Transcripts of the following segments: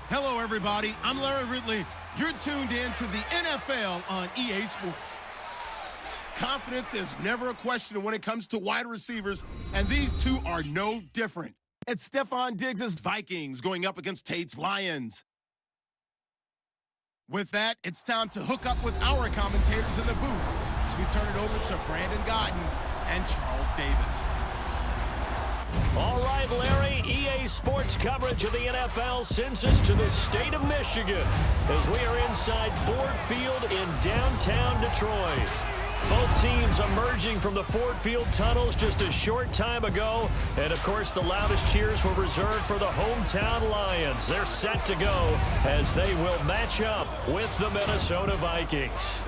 Hello, everybody. I'm Larry Ridley. You're tuned in to the NFL on EA Sports. Confidence is never a question when it comes to wide receivers, and these two are no different. It's Stephon Diggs' Vikings going up against Tate's Lions. With that, it's time to hook up with our commentators in the booth as we turn it over to Brandon Godden and Charles Davis. All right, Larry, EA Sports coverage of the NFL sends us to the state of Michigan as we are inside Ford Field in downtown Detroit. Both teams emerging from the Ford Field tunnels just a short time ago. And, of course, the loudest cheers were reserved for the hometown Lions. They're set to go as they will match up with the Minnesota Vikings.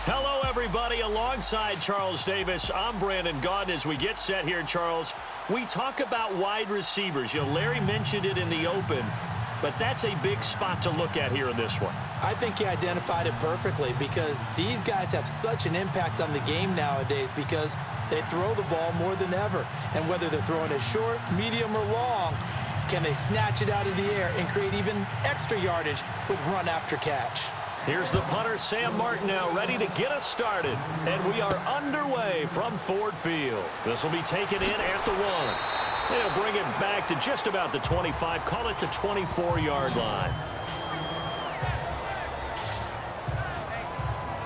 Hello, everybody. Alongside Charles Davis, I'm Brandon Godden. As we get set here, Charles, we talk about wide receivers. You know, Larry mentioned it in the open, but that's a big spot to look at here in this one. I think he identified it perfectly because these guys have such an impact on the game nowadays because they throw the ball more than ever. And whether they're throwing it short, medium, or long, can they snatch it out of the air and create even extra yardage with run after catch? Here's the punter, Sam Martin, now ready to get us started. And we are underway from Ford Field. This will be taken in at the 1. They'll bring it back to just about the 25, call it the 24-yard line.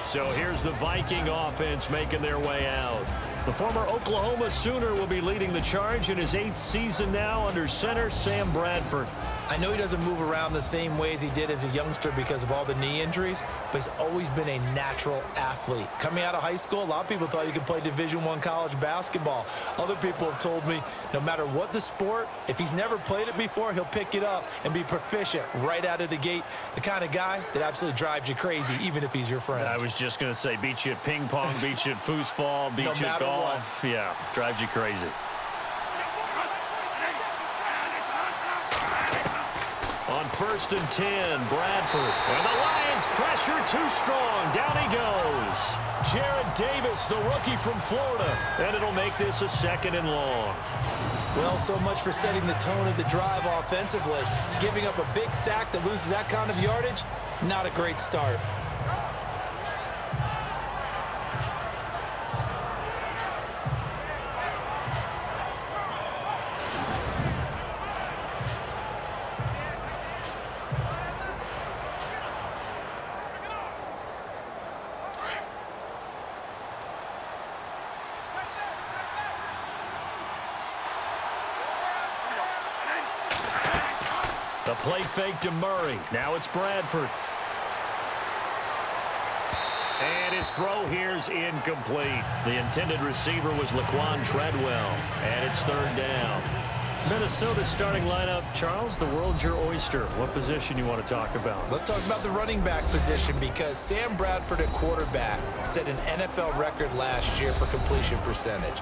So here's the Viking offense making their way out. The former Oklahoma Sooner will be leading the charge in his 8th season now under center Sam Bradford. I know he doesn't move around the same way as he did as a youngster because of all the knee injuries, but he's always been a natural athlete. Coming out of high school, a lot of people thought he could play Division I college basketball. Other people have told me no matter what the sport, if he's never played it before, he'll pick it up and be proficient right out of the gate. The kind of guy that absolutely drives you crazy, even if he's your friend. I was just going to say, beat you at ping pong, beat you at foosball, beat you at golf. Yeah, drives you crazy. On 1st and 10, Bradford. And the Lions pressure too strong. Down he goes. Jared Davis, the rookie from Florida. And it'll make this a 2nd and long. Well, so much for setting the tone of the drive offensively. Giving up a big sack that loses that kind of yardage, not a great start. The play fake to Murray. Now it's Bradford. And his throw here's incomplete. The intended receiver was Laquan Treadwell. And it's 3rd down. Minnesota's starting lineup. Charles, the world's your oyster. What position you want to talk about? Let's talk about the running back position because Sam Bradford at quarterback set an NFL record last year for completion percentage.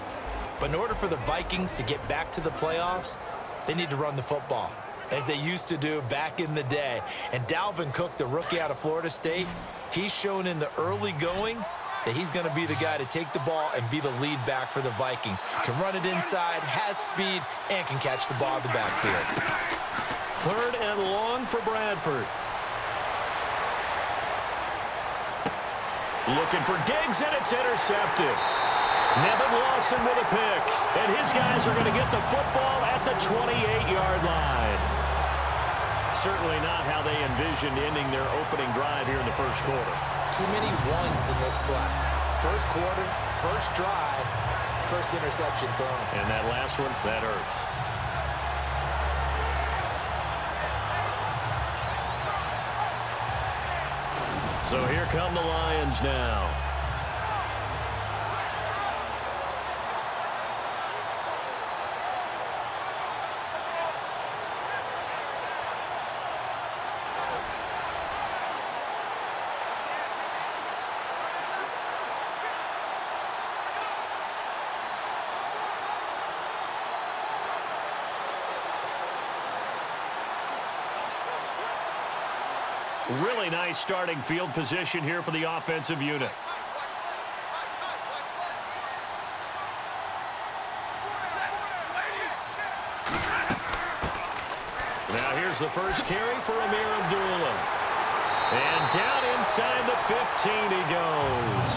But in order for the Vikings to get back to the playoffs, they need to run the football, as they used to do back in the day. And Dalvin Cook, the rookie out of Florida State, he's shown in the early going that he's going to be the guy to take the ball and be the lead back for the Vikings. Can run it inside, has speed, and can catch the ball in the backfield. 3rd and long for Bradford. Looking for Diggs, and it's intercepted. Nevin Lawson with a pick. And his guys are going to get the football at the 28-yard line. Certainly not how they envisioned ending their opening drive here in the 1st quarter. Too many ones in this play. 1st quarter, 1st drive, 1st interception thrown. And that last one, that hurts. So here come the Lions now. Really nice starting field position here for the offensive unit. Now here's the first carry for Amir Abdullah. And down inside the 15 he goes.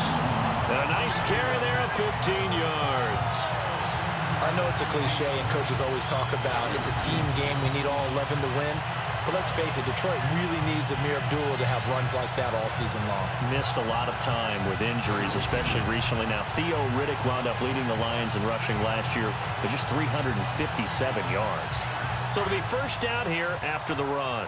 And a nice carry there of 15 yards. I know it's a cliche, and coaches always talk about it's a team game. We need all 11 to win. But let's face it, Detroit really needs Amir Abdullah to have runs like that all season long. Missed a lot of time with injuries, especially recently. Now, Theo Riddick wound up leading the Lions in rushing last year with just 357 yards. So it'll be first down here after the run.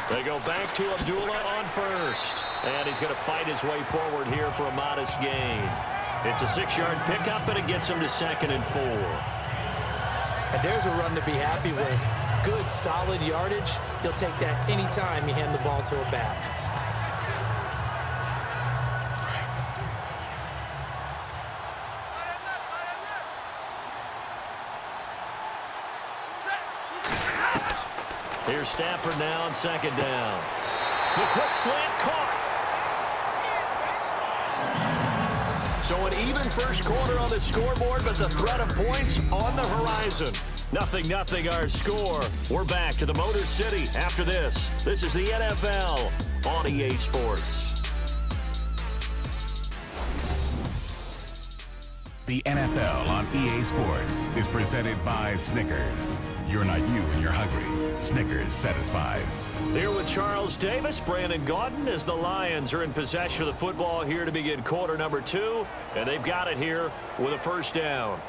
They go back to Abdullah on first. And he's going to fight his way forward here for a modest gain. It's a 6-yard pickup, and it gets him to 2nd and 4. And there's a run to be happy with. Good, solid yardage. He'll take that anytime you hand the ball to a back. Here's Stafford now on 2nd down. The quick slant caught. So an even first quarter on the scoreboard, but the threat of points on the horizon. 0-0 our score. We're back to the Motor City after this. This is the NFL on EA Sports. The NFL on EA Sports is presented by Snickers. You're not you when you're hungry. Snickers satisfies. Here with Charles Davis, Brandon Gaudin, as the Lions are in possession of the football here to begin quarter number 2. And they've got it here with a first down.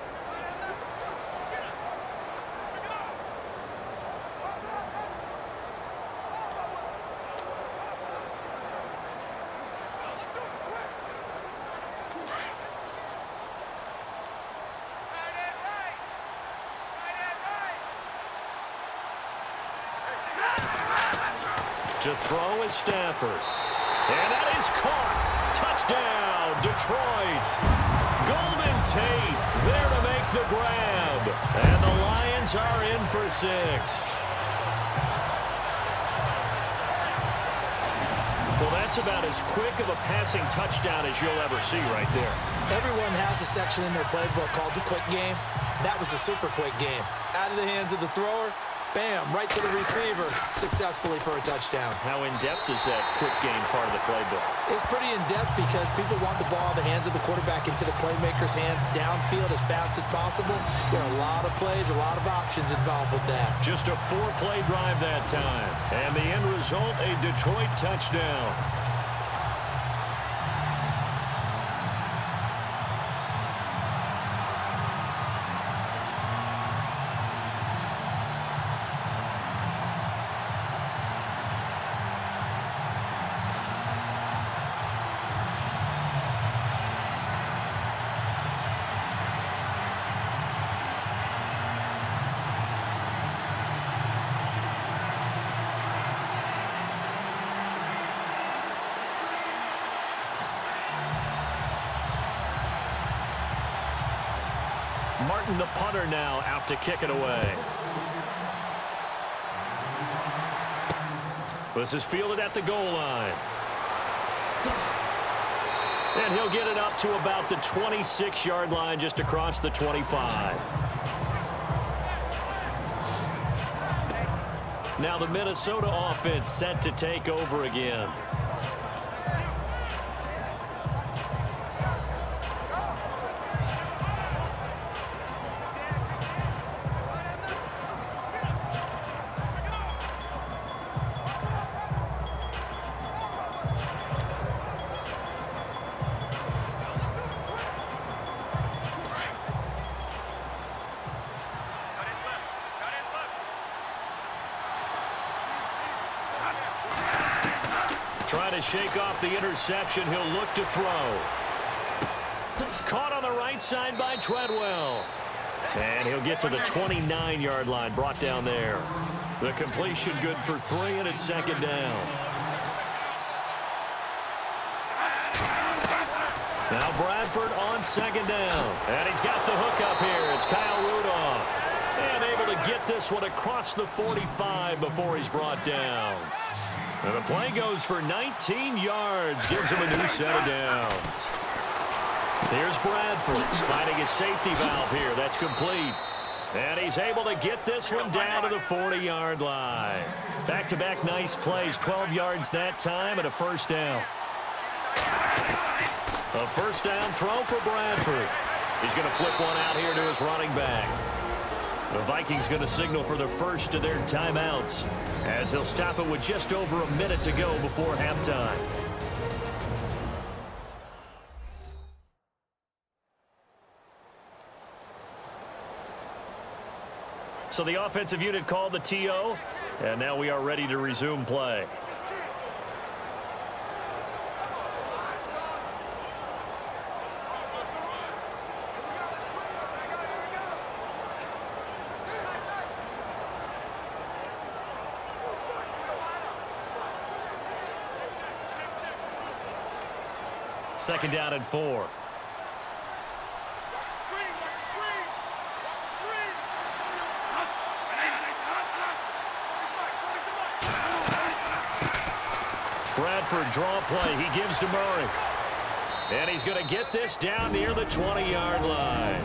To throw is Stafford. And that is caught. Touchdown, Detroit. Golden Tate there to make the grab. And the Lions are in for 6. Well, that's about as quick of a passing touchdown as you'll ever see right there. Everyone has a section in their playbook called the quick game. That was a super quick game. Out of the hands of the thrower. Bam, right to the receiver, successfully for a touchdown. How in-depth is that quick game part of the playbook? It's pretty in-depth because people want the ball in the hands of the quarterback into the playmaker's hands downfield as fast as possible. There are a lot of plays, a lot of options involved with that. Just a 4-play drive that time. And the end result, a Detroit touchdown. Martin, the punter, now out to kick it away. This is fielded at the goal line. And he'll get it up to about the 26-yard line, just across the 25. Now the Minnesota offense set to take over again. Trying to shake off the interception. He'll look to throw. Caught on the right side by Treadwell. And he'll get to the 29-yard line, brought down there. The completion good for 3, and it's 2nd down. Now Bradford on 2nd down. And he's got the hook up here. It's Kyle Rudolph. And able to get this one across the 45 before he's brought down. And the play goes for 19 yards. Gives him a new set of downs. Here's Bradford finding his safety valve here. That's complete. And he's able to get this one down to the 40-yard line. Back-to-back nice plays. 12 yards that time and a first down. A first down throw for Bradford. He's going to flip one out here to his running back. The Vikings going to signal for the first of their timeouts as they'll stop it with just over a minute to go before halftime. So the offensive unit called the TO, and now we are ready to resume play. Second down and 4. Bradford draw play. He gives to Murray. And he's going to get this down near the 20-yard line.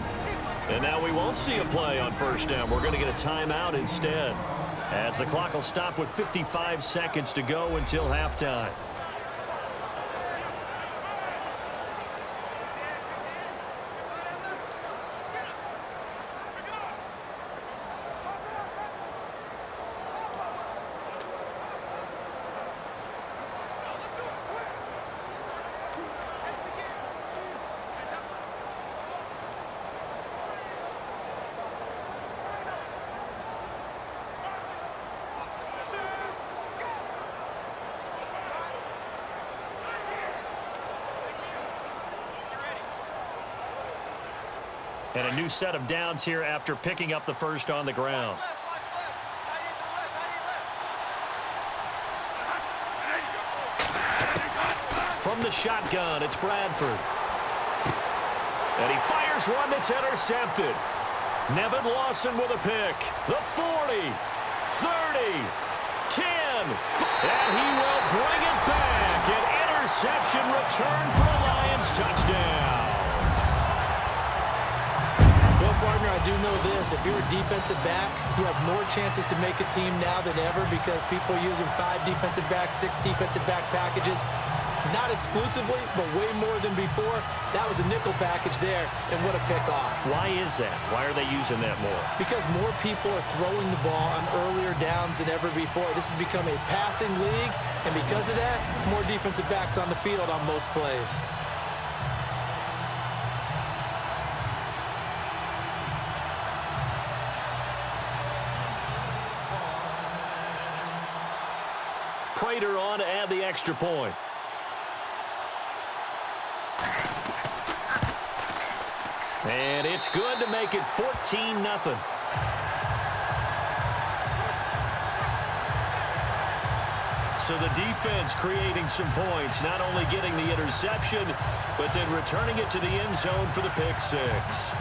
And now we won't see a play on first down. We're going to get a timeout instead, as the clock will stop with 55 seconds to go until halftime. And a new set of downs here after picking up the first on the ground. From the shotgun, it's Bradford. And he fires one that's intercepted. Nevin Lawson with a pick. The 40, 30, 10. And he will bring it back. An interception return for a Lions touchdown. Partner, I do know this. If you're a defensive back, you have more chances to make a team now than ever because people are using 5 defensive backs, 6 defensive back packages. Not exclusively, but way more than before. That was a nickel package there, and what a pickoff. Why is that? Why are they using that more? Because more people are throwing the ball on earlier downs than ever before. This has become a passing league, and because of that, more defensive backs on the field on most plays. Prater on to add the extra point. And it's good to make it 14-0. So the defense creating some points, not only getting the interception, but then returning it to the end zone for the pick six.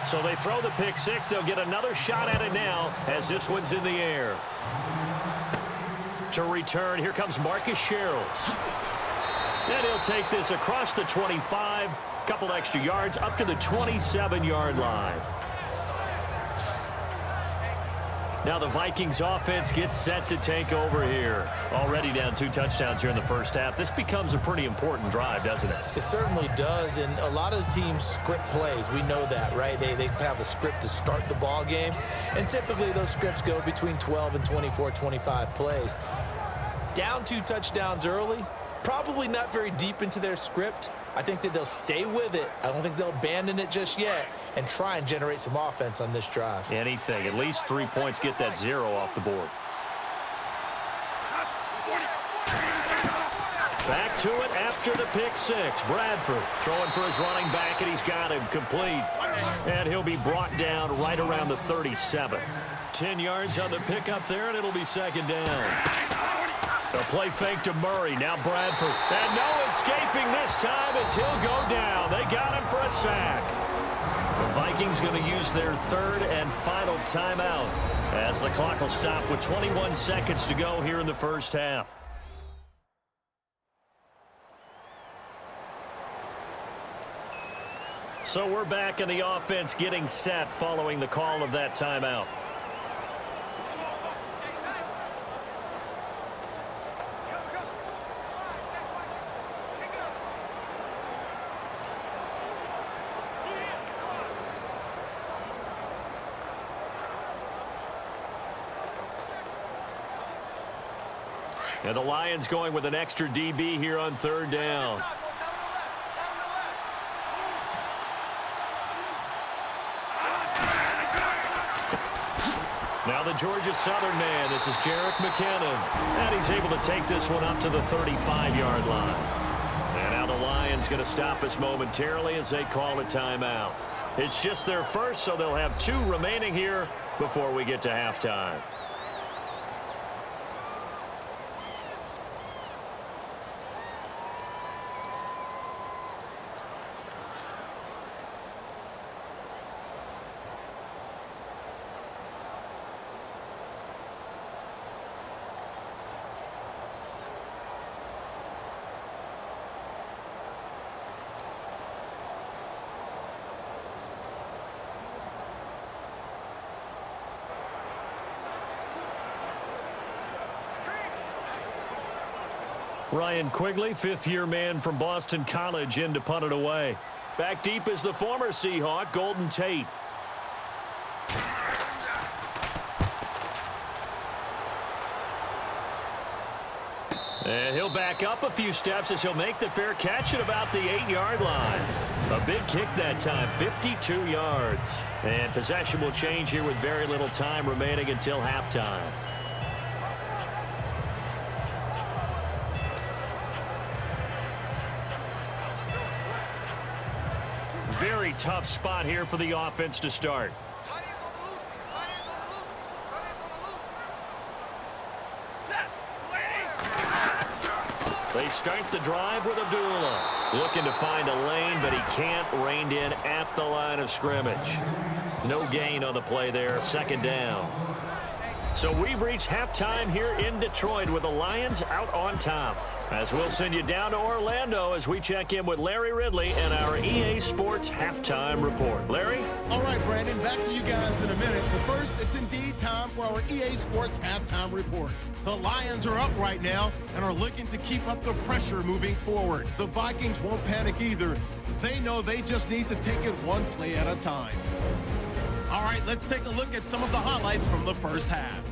So they throw the pick six. They'll get another shot at it now as this one's in the air. To return, here comes Marcus Sherrills. And he'll take this across the 25, couple extra yards up to the 27-yard line. Now the Vikings offense gets set to take over here. Already down 2 touchdowns here in the first half. This becomes a pretty important drive, doesn't it? It certainly does, and a lot of the teams script plays. We know that, right? They have a script to start the ball game, and typically those scripts go between 12 and 24, 25 plays. Down 2 touchdowns early, probably not very deep into their script. I think that they'll stay with it. I don't think they'll abandon it just yet and try and generate some offense on this drive. Anything. At least 3 points, get that 0 off the board. Back to it after the pick six. Bradford throwing for his running back, and he's got him complete. And he'll be brought down right around the 37. 10 yards on the pickup there, and it'll be second down. A play fake to Murray. Now Bradford. And no escaping this time as he'll go down. They got him for a sack. The Vikings going to use their third and final timeout as the clock will stop with 21 seconds to go here in the first half. So we're back in the offense getting set following the call of that timeout. And the Lions going with an extra DB here on third down. Now the Georgia Southern man. This is Jerick McKinnon. And he's able to take this one up to the 35-yard line. And now the Lions going to stop us momentarily as they call a timeout. It's just their first, so they'll have 2 remaining here before we get to halftime. Ryan Quigley, fifth-year man from Boston College, in to punt it away. Back deep is the former Seahawk, Golden Tate. And he'll back up a few steps as he'll make the fair catch at about the 8-yard line. A big kick that time, 52 yards. And possession will change here with very little time remaining until halftime. Very tough spot here for the offense to start. They start the drive with Abdullah. Looking to find a lane, but he can't. Reined in at the line of scrimmage. No gain on the play there. Second down. So we've reached halftime here in Detroit with the Lions out on top. As we'll send you down to Orlando as we check in with Larry Ridley and our EA Sports Halftime Report. Larry? All right, Brandon, back to you guys in a minute. But first, it's indeed time for our EA Sports Halftime Report. The Lions are up right now and are looking to keep up the pressure moving forward. The Vikings won't panic either. They know they just need to take it one play at a time. All right, let's take a look at some of the highlights from the first half.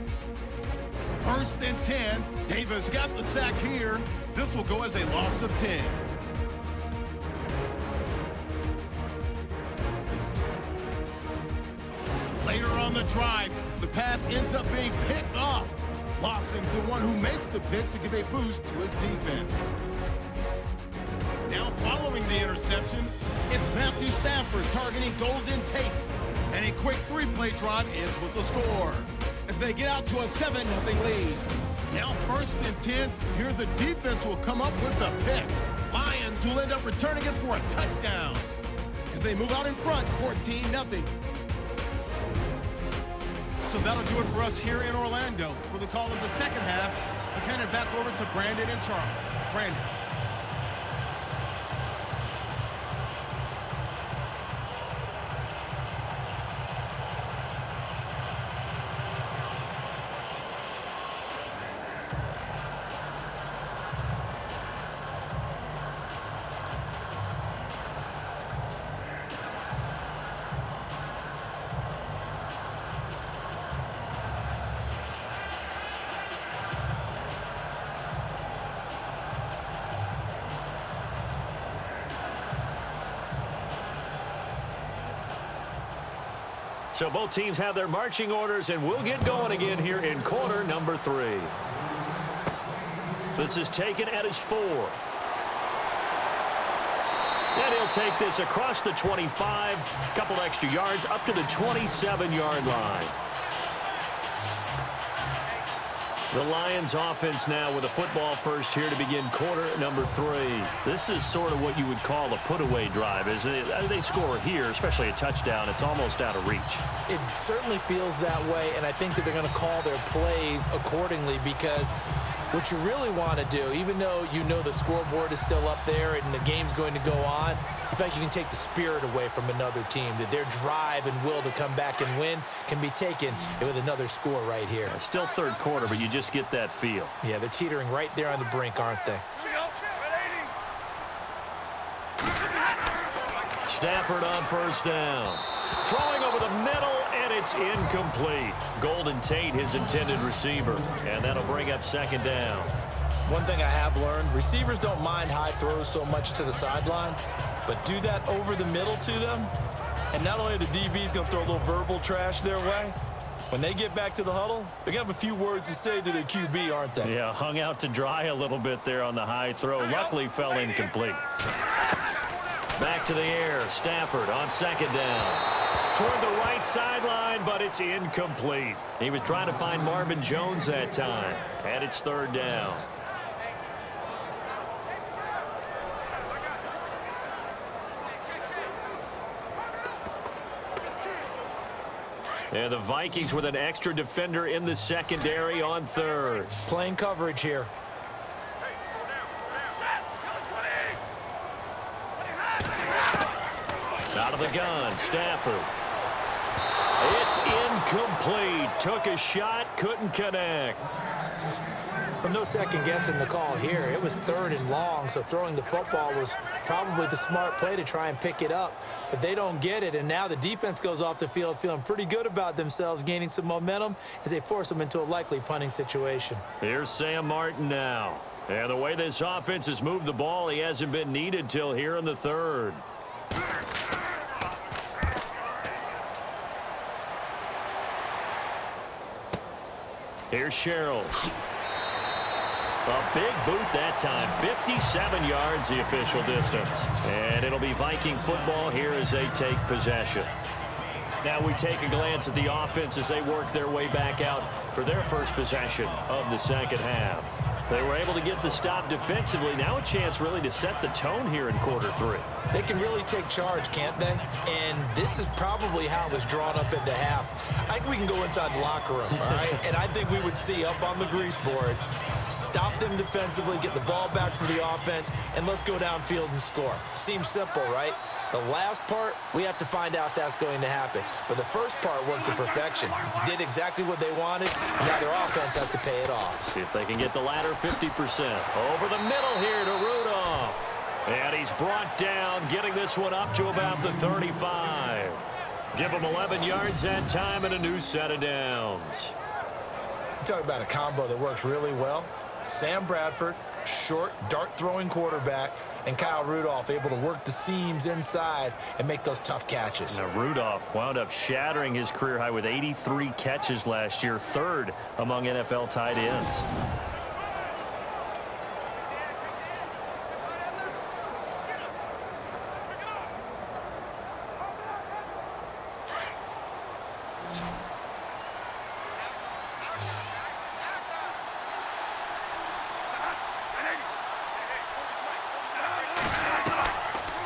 First and 10. Davis got the sack here. This will go as a loss of 10. Later on the drive, the pass ends up being picked off. Lawson's the one who makes the pick to give a boost to his defense. Now following the interception, it's Matthew Stafford targeting Golden Tate. And a quick 3-play drive ends with a score as they get out to a 7-0 lead. Now first and 10, here the defense will come up with the pick. Lions will end up returning it for a touchdown as they move out in front, 14-0. So that'll do it for us here in Orlando. For the call of the second half, let's hand it back over to Brandon and Charles. Brandon. So both teams have their marching orders, and we'll get going again here in quarter number 3. This is taken at his 4. And he'll take this across the 25, a couple extra yards, up to the 27-yard line. The Lions offense now with a football first here to begin quarter number 3. This is sort of what you would call a put-away drive. As they score here, especially a touchdown, it's almost out of reach. It certainly feels that way, and I think that they're going to call their plays accordingly, because what you really want to do, even though you know the scoreboard is still up there and the game's going to go on, in fact, you can take the spirit away from another team, that their drive and will to come back and win can be taken with another score right here. Still third quarter, but you just get that feel. Yeah, they're teetering right there on the brink, aren't they? Stafford on first down. Throwing over the middle, and it's incomplete. Golden Tate, his intended receiver, and that'll bring up second down. One thing I have learned, receivers don't mind high throws so much to the sideline, but do that over the middle to them, and not only are the DBs going to throw a little verbal trash their way, when they get back to the huddle, they're going to have a few words to say to their QB, aren't they? Yeah, hung out to dry a little bit there on the high throw. Luckily fell incomplete. Back to the air. Stafford on second down. Toward the right sideline, but it's incomplete. He was trying to find Marvin Jones that time, and it's third down. And the Vikings with an extra defender in the secondary on third. Playing coverage here. Out of the gun, Stafford. It's incomplete. Took a shot, couldn't connect. Well, no second guessing the call here. It was third and long, so throwing the football was probably the smart play to try and pick it up. But they don't get it, and now the defense goes off the field feeling pretty good about themselves, gaining some momentum as they force them into a likely punting situation. Here's Sam Martin now. And the way this offense has moved the ball, he hasn't been needed till here in the third. Here's Sherrill. A big boot that time. 57 yards the official distance. And it'll be Viking football here as they take possession. Now we take a glance at the offense as they work their way back out for their first possession of the second half. They were able to get the stop defensively. Now a chance really to set the tone here in quarter 3. They can really take charge, can't they? And this is probably how it was drawn up at the half. I think we can go inside the locker room, all right? And I think we would see up on the grease boards, stop them defensively, get the ball back for the offense, and let's go downfield and score. Seems simple, right? The last part, we have to find out that's going to happen. But the first part worked to perfection. Did exactly what they wanted, and now their offense has to pay it off. See if they can get the latter 50%. Over the middle here to Rudolph. And he's brought down, getting this one up to about the 35. Give him 11 yards that time and a new set of downs. You talk about a combo that works really well. Sam Bradford, short, dart-throwing quarterback, and Kyle Rudolph able to work the seams inside and make those tough catches. Now Rudolph wound up shattering his career high with 83 catches last year, third among NFL tight ends.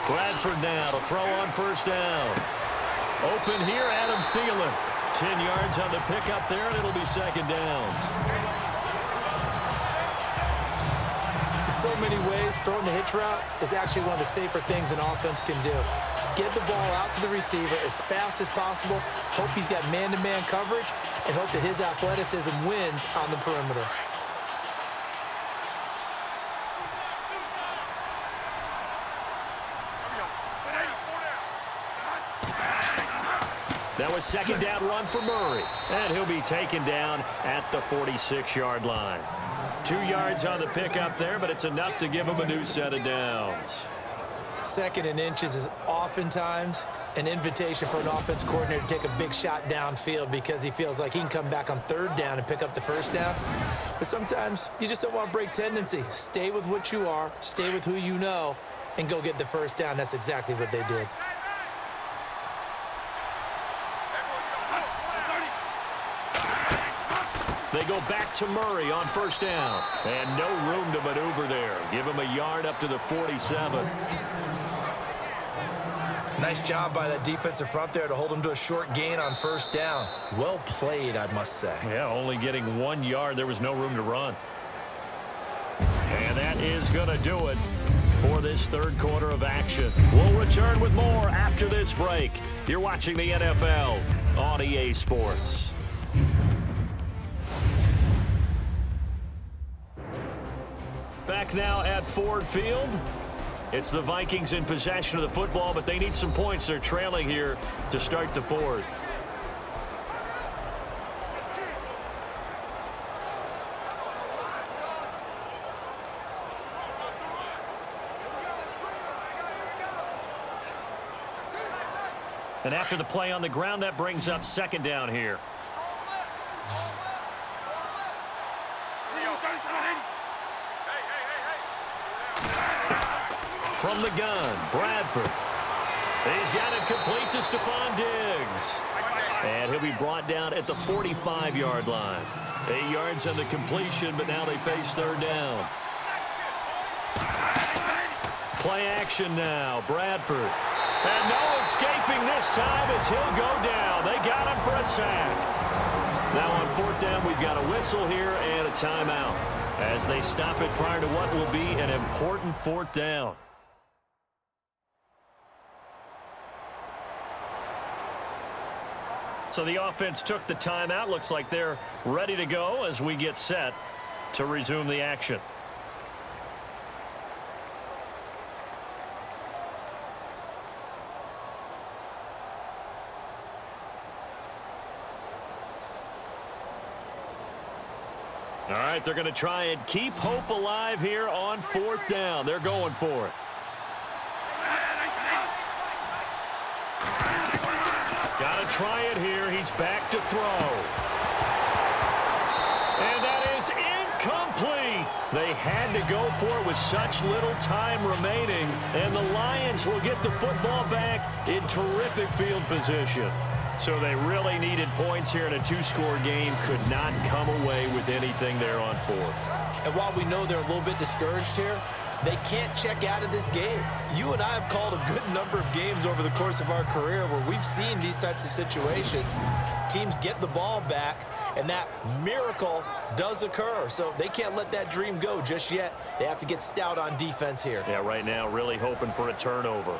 Bradford now to throw on first down. Open here, Adam Thielen. 10 yards on the pickup there, and it'll be second down. In so many ways, throwing the hitch route is actually one of the safer things an offense can do. Get the ball out to the receiver as fast as possible, hope he's got man-to-man coverage, and hope that his athleticism wins on the perimeter. That was second down run for Murray. And he'll be taken down at the 46-yard line. 2 yards on the pickup there, but it's enough to give him a new set of downs. Second and inches is oftentimes an invitation for an offense coordinator to take a big shot downfield because he feels like he can come back on third down and pick up the first down. But sometimes you just don't want to break tendency. Stay with what you are, stay with who you know, and go get the first down. That's exactly what they did. They go back to Murray on first down. And no room to maneuver there. Give him a yard up to the 47. Nice job by that defensive front there to hold him to a short gain on first down. Well played, I must say. Yeah, only getting 1 yard. There was no room to run. And that is going to do it for this third quarter of action. We'll return with more after this break. You're watching the NFL on EA Sports. Back now at Ford Field. It's the Vikings in possession of the football, but they need some points. They're trailing here to start the fourth. And after the play on the ground, that brings up second down here. From the gun, Bradford. He's got it complete to Stephon Diggs. And he'll be brought down at the 45-yard line. 8 yards on the completion, but now they face third down. Play action now, Bradford. And no escaping this time as he'll go down. They got him for a sack. Now on fourth down, we've got a whistle here and a timeout as they stop it prior to what will be an important fourth down. So the offense took the timeout. Looks like they're ready to go as we get set to resume the action. All right, they're going to try and keep hope alive here on fourth down. They're going for it. Got to try it here. He's back to throw. And that is incomplete. They had to go for it with such little time remaining. And the Lions will get the football back in terrific field position. So they really needed points here in a two-score game. Could not come away with anything there on fourth. And while we know they're a little bit discouraged here, they can't check out of this game. You and I have called a good number of games over the course of our career where we've seen these types of situations. Teams get the ball back, and that miracle does occur. So they can't let that dream go just yet. They have to get stout on defense here. Yeah, right now really hoping for a turnover.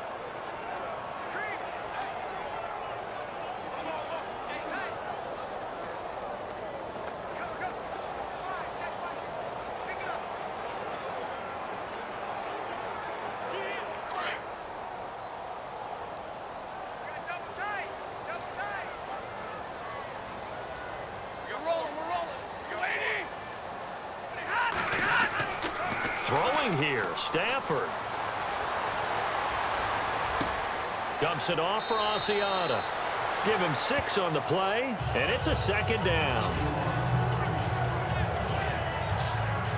Throwing here, Stafford. Dumps it off for Asiata. Give him 6 on the play, and it's a second down.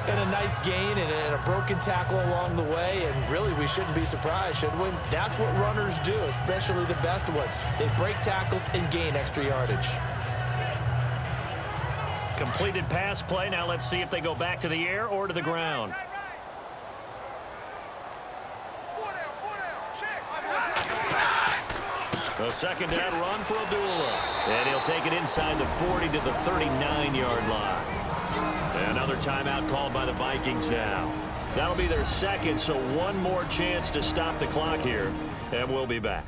And a nice gain and a broken tackle along the way, and really we shouldn't be surprised, should we? That's what runners do, especially the best ones. They break tackles and gain extra yardage. Completed pass play. Now let's see if they go back to the air or to the ground. The second down run for Abdullah. And he'll take it inside the 40 to the 39-yard line. And another timeout called by the Vikings now. That'll be their second, so one more chance to stop the clock here. And we'll be back.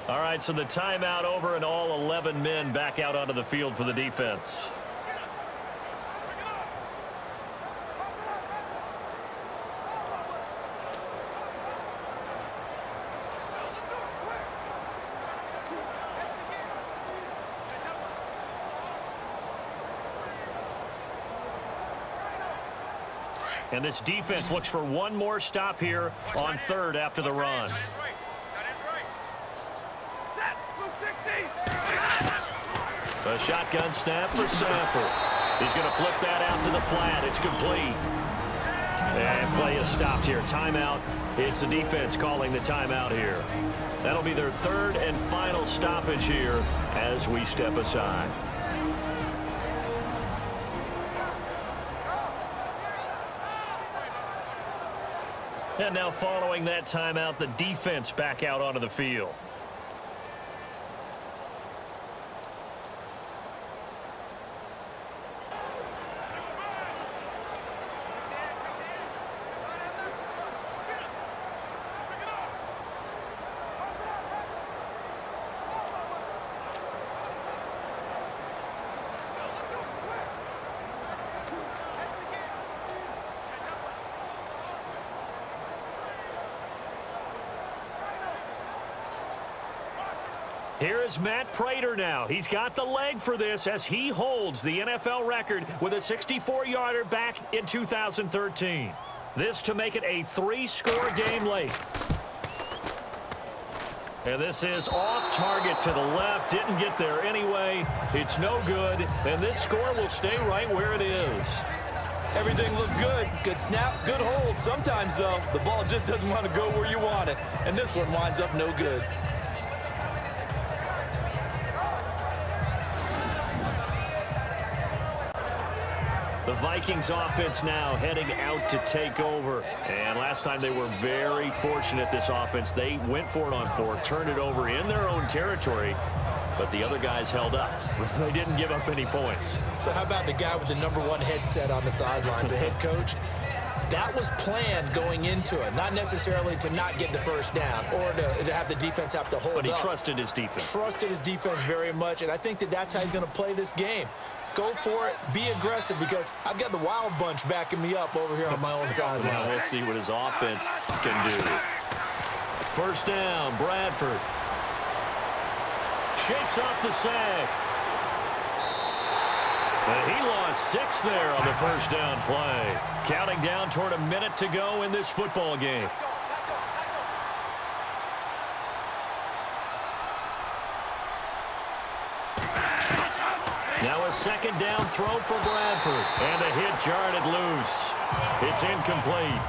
All right, so the timeout over and all 11 men back out onto the field for the defense. And this defense looks for one more stop here on third after the run. A shotgun snap for Stafford. He's going to flip that out to the flat. It's complete. And play is stopped here. Timeout. It's the defense calling the timeout here. That'll be their third and final stoppage here as we step aside. And now following that timeout, the defense back out onto the field. Here is Matt Prater now. He's got the leg for this as he holds the NFL record with a 64-yarder back in 2013. This to make it a 3-score game late. And this is off target to the left. Didn't get there anyway. It's no good. And this score will stay right where it is. Everything looked good. Good snap, good hold. Sometimes, though, the ball just doesn't want to go where you want it. And this one winds up no good. The Vikings offense now heading out to take over. And last time they were very fortunate, this offense. They went for it on fourth, turned it over in their own territory, but the other guys held up. They didn't give up any points. So how about the guy with the #1 headset on the sidelines, the head coach? That was planned going into it, not necessarily to not get the first down or to have the defense have to hold up. But he trusted his defense. Trusted his defense very much, and I think that's how he's going to play this game. Go for it, be aggressive, because I've got the wild bunch backing me up over here on my own sideline. Now we'll see what his offense can do. First down, Bradford. Shakes off the sack. And he lost 6 there on the first down play. Counting down toward a minute to go in this football game. Now a second down throw for Bradford. And the hit jarred it loose. It's incomplete.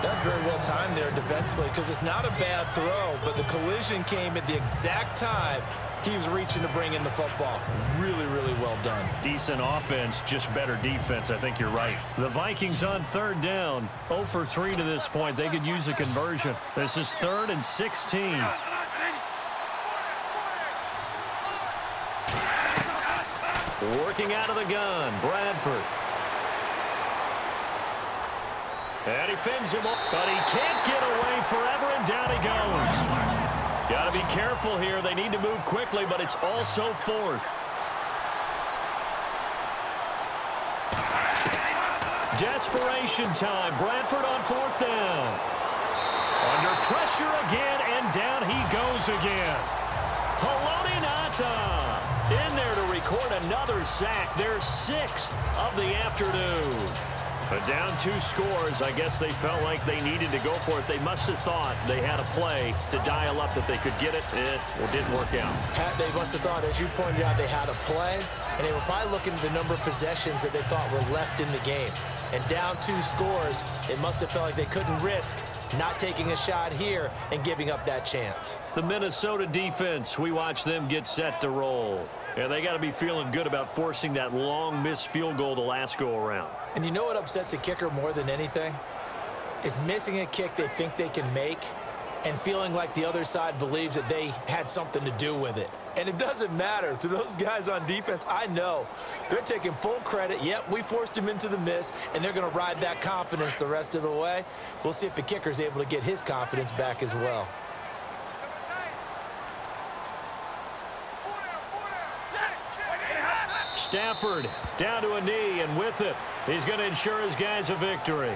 That's very well timed there defensively, because it's not a bad throw, but the collision came at the exact time he was reaching to bring in the football. Really, really well done. Decent offense, just better defense. I think you're right. The Vikings on third down. 0 for 3 to this point. They could use a conversion. This is 3rd and 16. Working out of the gun, Bradford. And he fends him up, but he can't get away forever, and down he goes. Got to be careful here. They need to move quickly, but it's also 4th. Desperation time. Bradford on 4th down. Under pressure again, and down he goes again. Haloti Ngata in there to record another sack. Their 6th of the afternoon. But down 2 scores, I guess they felt like they needed to go for it. They must have thought they had a play to dial up that they could get it. It didn't work out. Pat, they must have thought, as you pointed out, they had a play, and they were probably looking at the number of possessions that they thought were left in the game. And down 2 scores, it must have felt like they couldn't risk not taking a shot here and giving up that chance. The Minnesota defense, we watch them get set to roll. And they got to be feeling good about forcing that long missed field goal the last go around. And you know what upsets a kicker more than anything? Is missing a kick they think they can make and feeling like the other side believes that they had something to do with it. And it doesn't matter to those guys on defense. I know they're taking full credit. Yep, we forced him into the miss, and they're going to ride that confidence the rest of the way. We'll see if the kicker's able to get his confidence back as well. Stafford down to a knee, and with it, he's going to ensure his guys a victory.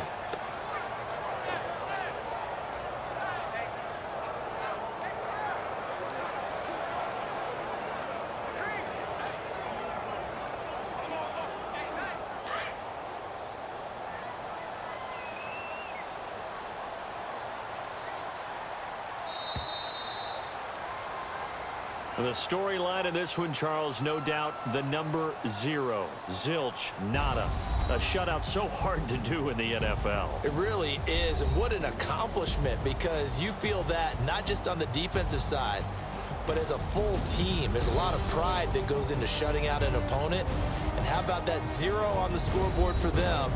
The storyline in this one, Charles, no doubt the number 0. Zilch, nada. A shutout so hard to do in the NFL. It really is, and what an accomplishment, because you feel that not just on the defensive side, but as a full team. There's a lot of pride that goes into shutting out an opponent. And how about that 0 on the scoreboard for them,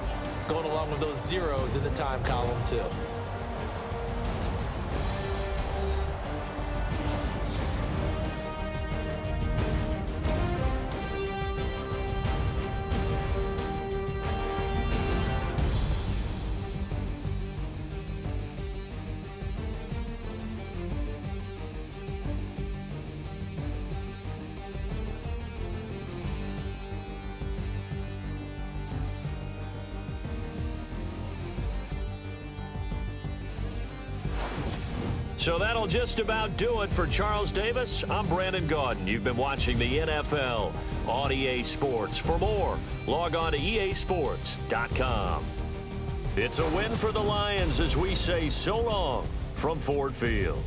going along with those zeros in the time column too. So that'll just about do it for Charles Davis. I'm Brandon Gaudin. You've been watching the NFL on EA Sports. For more, log on to easports.com. It's a win for the Lions as we say so long from Ford Field.